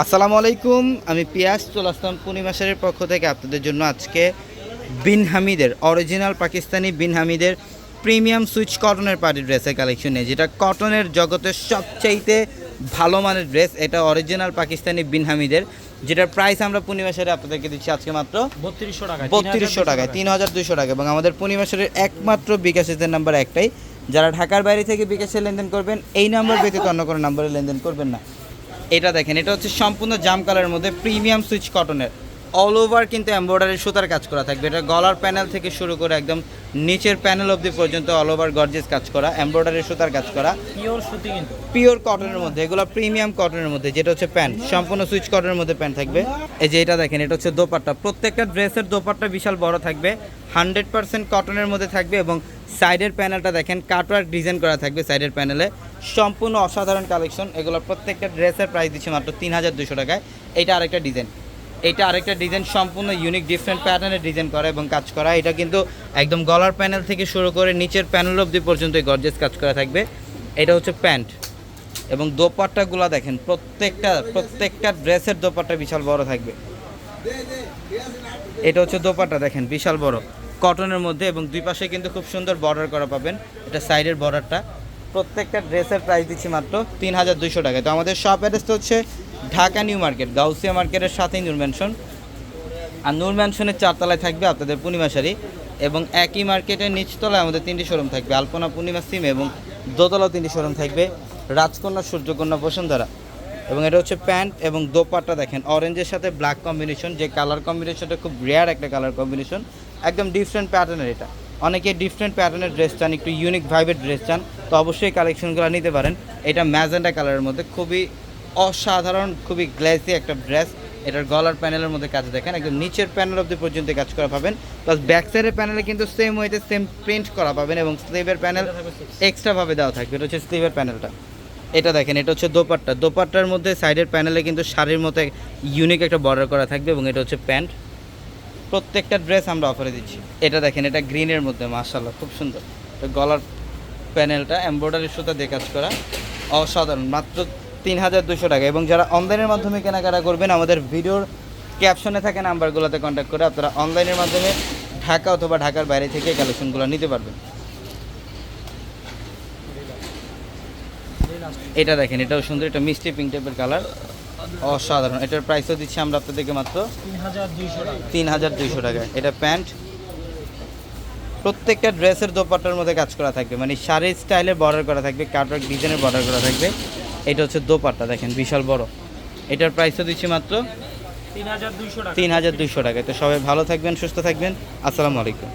আসসালামু আলাইকুম, আমি পিয়াস চলে আসলাম পূর্ণিমাশারের পক্ষ থেকে আপনাদের জন্য আজকে বিন হামিদের অরিজিনাল পাকিস্তানি বিন হামিদের প্রিমিয়াম সুইচ কটনের পার্টি ড্রেসের কালেকশন নিয়ে, যেটা কটনের জগতের সবচাইতে ভালো মানের ড্রেস। এটা অরিজিনাল পাকিস্তানি বিন হামিদের, যেটার প্রাইস আমরা পূর্ণিমাশারে আপনাদেরকে দিচ্ছি আজকে মাত্র 3200 টাকায়, 3200 টাকা। এবং আমাদের পূর্ণিমাশারের একমাত্র বিকাশের নাম্বার একটাই, যারা ঢাকার বাইরে থেকে বিকাশে লেনদেন করবেন এই নাম্বার ব্যতীত অন্য কোনো নাম্বারে লেনদেন করবেন না। এটা দেখেন, এটা হচ্ছে সম্পূর্ণ জাম কালারের মধ্যে প্রিমিয়াম সুইচ কটনের, অল ওভার কিন্তু এমব্রয়ডারি সুতার কাজ করা থাকবে। এটা গলার প্যানেল থেকে শুরু করে একদম নিচের প্যানেল অবধি পর্যন্ত অল ওভার গর্জিয়াস কাজ করা, এমব্রয়ডারি সুতার কাজ করা, পিওর সুতি, কিন্তু পিওর কটনের মধ্যে। এগুলো প্রিমিয়াম কটনের মধ্যে, যেটা হচ্ছে প্যান্ট, সম্পূর্ণ সুইচ কটনের মধ্যে প্যান্ট থাকবে। এই যে এটা দেখেন, এটা হচ্ছে দোপাট্টা। প্রত্যেকটা ড্রেসের দোপাট্টা বিশাল বড় থাকবে, 100% কটনের মধ্যে থাকবে। এবং সাইডের প্যানেলটা দেখেন কাটওয়ার্ক ডিজাইন করা থাকবে সাইডের প্যানেলে, সম্পূর্ণ অসাধারণ কালেকশন। এগুলো প্রত্যেকটা ড্রেসের প্রাইস দিচ্ছে মাত্র 3200 টাকায়। এটা আরেকটা ডিজাইন, এটা আরেকটা ডিজাইন, সম্পূর্ণ ইউনিক ডিফারেন্ট প্যাটার্নের ডিজাইন করা এবং কাজ করা। এটা কিন্তু একদম গলার প্যানেল থেকে শুরু করে নিচের প্যানেল অবধি পর্যন্ত গর্জিয়াস কাজ করা থাকবে। এটা হচ্ছে প্যান্ট এবং দোপাট্টাগুলো দেখেন, প্রত্যেকটা ড্রেসের দোপাট্টা বিশাল বড় থাকবে। এটা হচ্ছে দোপাট্টা দেখেন, বিশাল বড় কটনের মধ্যে, এবং দুই পাশে কিন্তু খুব সুন্দর বর্ডার করা পাবেন। এটা সাইডের বর্ডারটা। প্রত্যেকটা ড্রেসের প্রাইস দিচ্ছি মাত্র 3200 টাকায়। তো আমাদের শপ অ্যাড্রেসটা হচ্ছে ঢাকা নিউ মার্কেট, গাউসিয়া মার্কেটের সাথেই নূর ম্যানশন। আর নূর ম্যানশনের 4 তলায় থাকবে আপনাদের পূর্ণিমাশারি, এবং একই মার্কেটের নিচতলায় আমাদের 3টি শোরুম থাকবে, আলপনা, পূর্ণিমা, সিমে, এবং দোতলাও 3টি শোরুম থাকবে, রাজকন্যা, সূর্যকন্যা, বসুন্ধরা। এবং এটা হচ্ছে প্যান্ট এবং দোপাট্টা দেখেন, অরেঞ্জের সাথে ব্ল্যাক কম্বিনেশন, যে কালার কম্বিনেশনটা খুব রেয়ার একটা কালার কম্বিনেশন, একদম ডিফারেন্ট প্যাটার্নের। এটা অনেকে ডিফারেন্ট প্যাটার্নের ড্রেস চান, একটু ইউনিক ভাইবের ড্রেস চান, তো অবশ্যই কালেকশনগুলো নিতে পারেন। এটা ম্যাজেন্টা কালারের মধ্যে খুবই অসাধারণ, খুবই গ্লেসি একটা ড্রেস। এটার গলার প্যানেলের মধ্যে কাজ দেখেন, একদম নিচের প্যানেল অবধি পর্যন্ত কাজ করা পাবেন। প্লাস ব্যাক সাইডের প্যানেলে কিন্তু সেম ওয়েতে সেম প্রিন্ট করা পাবেন, এবং স্লিভের প্যানেল এক্সট্রাভাবে দেওয়া থাকবে। এটা হচ্ছে স্লিভের প্যানেলটা। এটা দেখেন, এটা হচ্ছে দোপাট্টা। দোপাট্টার মধ্যে সাইডের প্যানেলে কিন্তু শাড়ির মতো ইউনিক একটা বর্ডার করা থাকবে, এবং এটা হচ্ছে প্যান্ট। প্রত্যেকটা ড্রেস আমরা অফারে দিচ্ছি। এটা দেখেন, এটা গ্রিনের মধ্যে, মাশাআল্লাহ খুব সুন্দর। এটা গলার প্যানেলটা এমব্রয়ডারি সুতা দিয়ে কাজ করা, অসাধারণ, মাত্র 3200 টাকা। এবং যারা অনলাইনের মাধ্যমে কেনাকাটা করবেন, আমাদের ভিডিওর ক্যাপশনে থাকা নাম্বারগুলোতে কন্ট্যাক্ট করে আপনারা অনলাইনের মাধ্যমে ঢাকা অথবা ঢাকার বাইরে থেকে কালেকশনগুলো নিতে পারবেন। এটা দেখেন, এটাও সুন্দর, এটা মিষ্টি পিঙ্ক টাইপের কালার, অসাধারণ। এটার প্রাইসও দিচ্ছি আমরা আপনাদেরকে মাত্র 3200 টাকায়। এটা প্যান্ট। প্রত্যেকটা ড্রেসের দোপাট্টার মধ্যে কাজ করা থাকবে, মানে শাড়ির স্টাইলের বর্ডার করা থাকবে, কাটওয়ার্ক ডিজাইনের বর্ডার করা থাকবে। এটা হচ্ছে দোপাট্টা দেখেন, বিশাল বড়। এটার প্রাইসও দিচ্ছি মাত্র 3200 টাকায়। তো সবাই ভালো থাকবেন, সুস্থ থাকবেন। আসসালামু আলাইকুম।